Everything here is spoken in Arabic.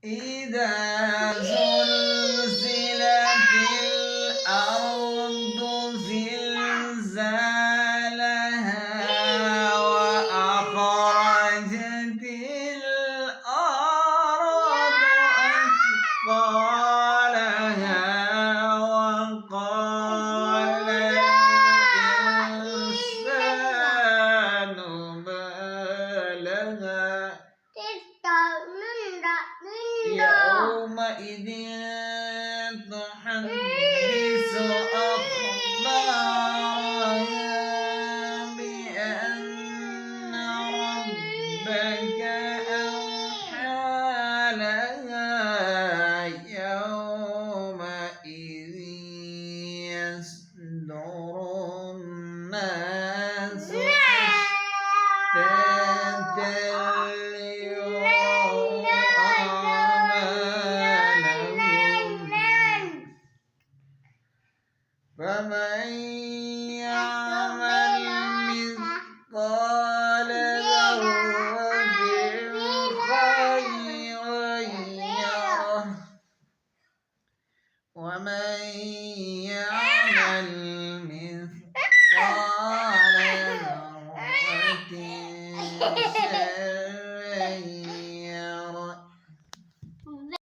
إذا زلزلت الأرض زلزالها وأخرجت الأرض أثقالها وقال الإنسان ما لها يومئذ تحدث أخبارها بأن ربك أوحى لها يومئذ يصدر الناس أشتاتا فمن